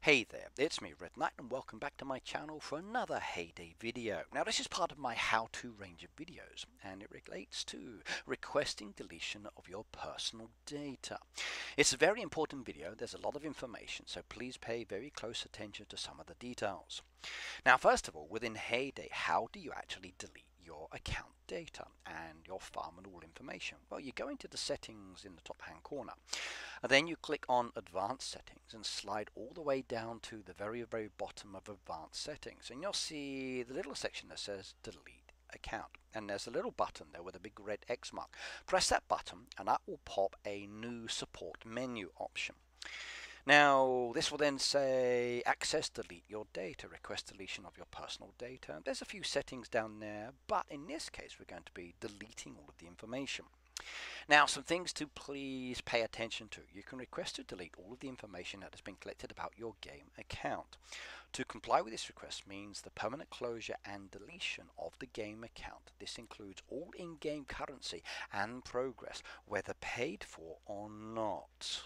Hey there, it's me Red Knight and welcome back to my channel for another Heyday video. Now this is part of my how-to range of videos and it relates to requesting deletion of your personal data. It's a very important video, there's a lot of information, so please pay very close attention to some of the details. Now first of all, within Heyday, how do you actually delete your account data and your farm and all information? Well, you go into the settings in the top hand corner. And then you click on Advanced Settings and slide all the way down to the very bottom of Advanced Settings. And you'll see the little section that says Delete Account. And there's a little button there with a big red X mark. Press that button and that will pop a new support menu option. Now, this will then say access, delete your data, request deletion of your personal data. There's a few settings down there, but in this case, we're going to be deleting all of the information. Now, some things to please pay attention to. You can request to delete all of the information that has been collected about your game account. To comply with this request means the permanent closure and deletion of the game account. This includes all in-game currency and progress, whether paid for or not.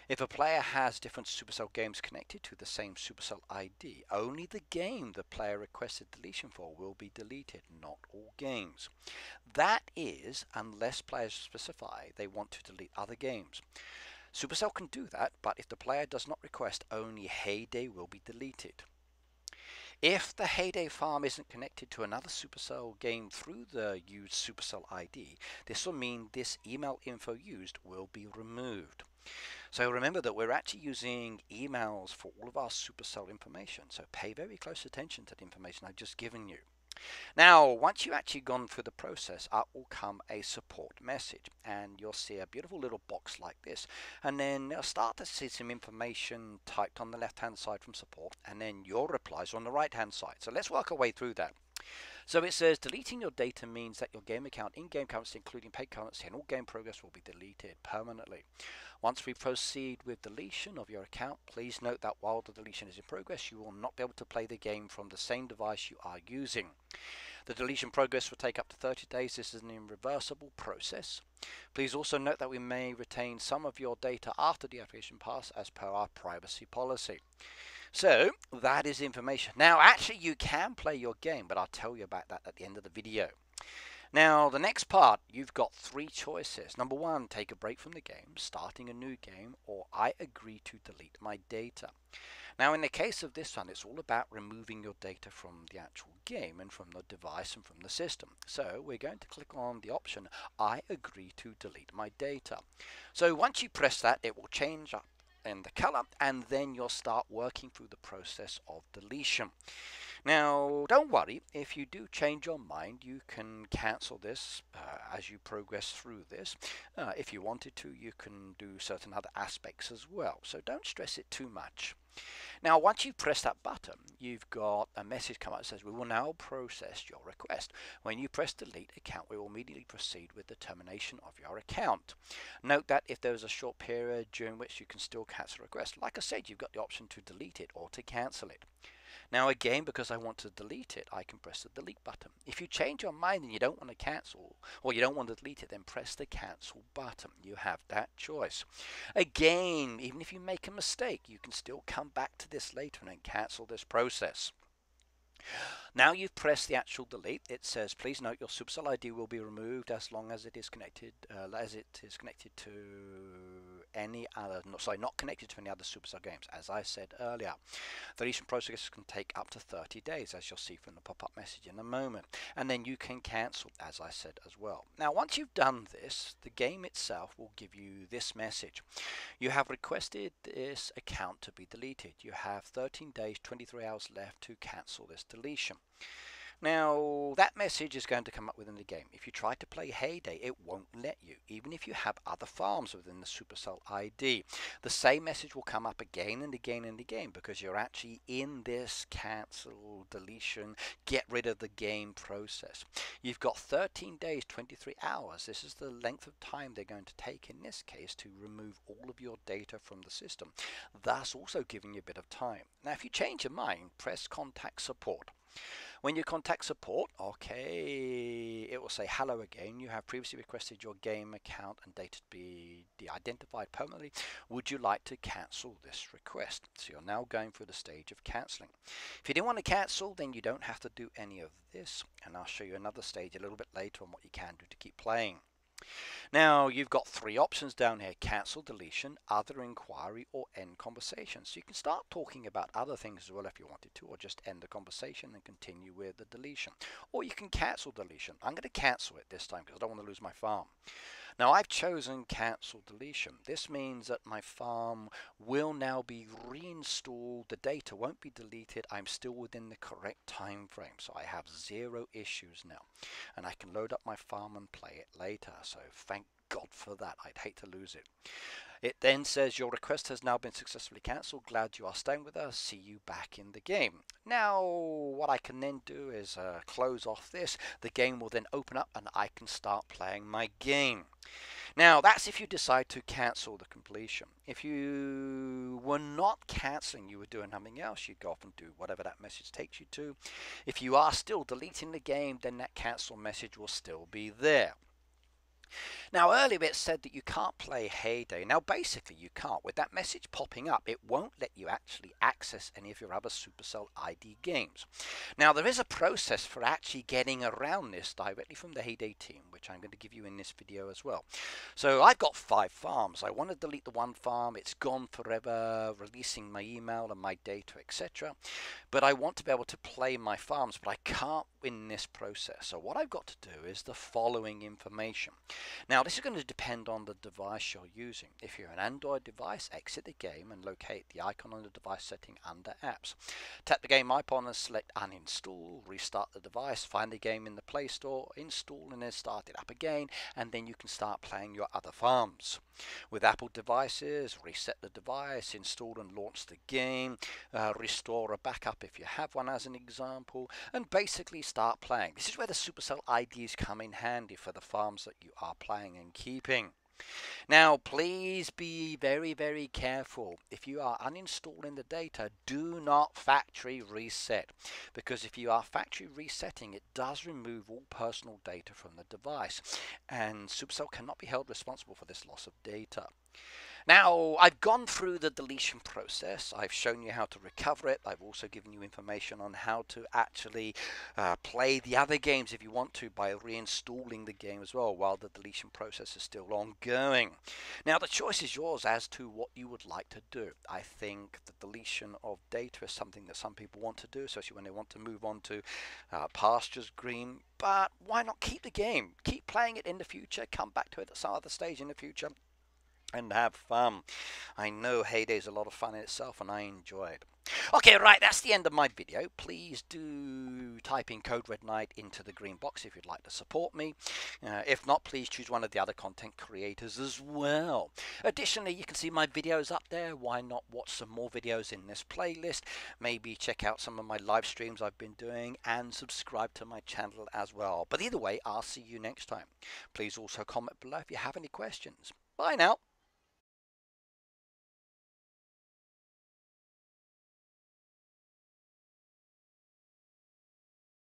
If a player has different Supercell games connected to the same Supercell ID, only the game the player requested deletion for will be deleted, not all games. That is, unless players specify they want to delete other games. Supercell can do that, but if the player does not request, only Heyday will be deleted. If the Heyday farm isn't connected to another Supercell game through the used Supercell ID, this will mean this email info used will be removed. So remember that we're actually using emails for all of our Supercell information, so pay very close attention to the information I've just given you. Now, once you've actually gone through the process, up will come a support message, and you'll see a beautiful little box like this, and then you'll start to see some information typed on the left-hand side from support, and then your replies on the right-hand side. So let's work our way through that. So it says deleting your data means that your game account, in-game currency, including paid currency, and all game progress will be deleted permanently. Once we proceed with deletion of your account, please note that while the deletion is in progress, you will not be able to play the game from the same device you are using. The deletion progress will take up to 30 days. This is an irreversible process. Please also note that we may retain some of your data after the deactivation pass as per our privacy policy. So that is information. Now actually you can play your game, but I'll tell you about that at the end of the video. Now the next part, you've got three choices. Number one, take a break from the game, starting a new game, or I agree to delete my data. Now in the case of this one, it's all about removing your data from the actual game and from the device and from the system. So we're going to click on the option, I agree to delete my data. So once you press that, it will change up in the color, and then you'll start working through the process of deletion. Now don't worry, if you do change your mind, you can cancel this as you progress through this. If you wanted to, you can do certain other aspects as well, so don't stress it too much. Now once you press that button, you've got a message come up that says we will now process your request. When you press delete account, we will immediately proceed with the termination of your account. Note that if there is a short period during which you can still cancel a request, like I said, you've got the option to delete it or to cancel it. Now again, because I want to delete it, I can press the delete button. If you change your mind and you don't want to cancel, or you don't want to delete it, then press the cancel button. You have that choice. Again, even if you make a mistake, you can still come back to this later and then cancel this process. Now you've pressed the actual delete. It says please note your Supercell ID will be removed as long as it is connected to any other, not connected to any other Supercell games. As I said earlier, the deletion process can take up to 30 days, as you'll see from the pop-up message in a moment, and then you can cancel, as I said as well. Now once you've done this, the game itself will give you this message. You have requested this account to be deleted. You have 13 days, 23 hours left to cancel this deletion. Now that message is going to come up within the game. If you try to play Heyday, it won't let you, even if you have other farms within the Supercell ID. The same message will come up again and again and again because you're actually in this cancel, deletion, get rid of the game process. You've got 13 days, 23 hours. This is the length of time they're going to take in this case to remove all of your data from the system, thus also giving you a bit of time. Now if you change your mind, press contact support. When you contact support, okay, it will say hello again. You have previously requested your game account and data to be de-identified permanently. Would you like to cancel this request? So you're now going through the stage of cancelling. If you didn't want to cancel, then you don't have to do any of this, and I'll show you another stage a little bit later on what you can do to keep playing. Now you've got three options down here: cancel, deletion, other inquiry, or end conversation. So you can start talking about other things as well if you wanted to, or just end the conversation and continue with the deletion. Or you can cancel deletion. I'm going to cancel it this time because I don't want to lose my farm. Now I've chosen cancel deletion. This means that my farm will now be reinstalled. The data won't be deleted. I'm still within the correct time frame, so I have 0 issues now, and I can load up my farm and play it later. So thank God for that. I'd hate to lose it. It then says your request has now been successfully cancelled. Glad you are staying with us. See you back in the game. Now what I can then do is close off this. The game will then open up and I can start playing my game. Now that's if you decide to cancel the completion. If you were not cancelling, you were doing something else, you'd go off and do whatever that message takes you to. If you are still deleting the game, then that cancel message will still be there. Now earlier it said that you can't play Heyday. Now basically you can't. With that message popping up, it won't let you actually access any of your other Supercell ID games. Now there is a process for actually getting around this directly from the Heyday team, which I'm going to give you in this video as well. So I've got 5 farms. I want to delete the one farm. It's gone forever, releasing my email and my data, etc. But I want to be able to play my farms, but I can't in this process. So what I've got to do is the following information. Now this is going to depend on the device you're using. If you're an Android device, exit the game and locate the icon on the device setting under apps. Tap the game icon and select uninstall, restart the device, find the game in the Play Store, install and then start it up again, and then you can start playing your other farms. With Apple devices, reset the device, install and launch the game, restore a backup if you have one as an example, and basically start playing. This is where the Supercell IDs come in handy for the farms that you are playing and keeping. Now please be very, very careful. If you are uninstalling the data, do not factory reset, because if you are factory resetting, it does remove all personal data from the device, and Supercell cannot be held responsible for this loss of data. Now, I've gone through the deletion process. I've shown you how to recover it. I've also given you information on how to actually play the other games if you want to by reinstalling the game as well while the deletion process is still ongoing. Now, the choice is yours as to what you would like to do. I think the deletion of data is something that some people want to do, especially when they want to move on to pastures green. But why not keep the game? Keep playing it in the future. Come back to it at some other stage in the future and have fun. I know Heyday is a lot of fun in itself and I enjoy it. Okay, right, that's the end of my video. Please do type in code Red Knight into the green box if you'd like to support me. If not, please choose one of the other content creators as well. Additionally, you can see my videos up there. Why not watch some more videos in this playlist? Maybe check out some of my live streams I've been doing and subscribe to my channel as well. But either way, I'll see you next time. Please also comment below if you have any questions. Bye now.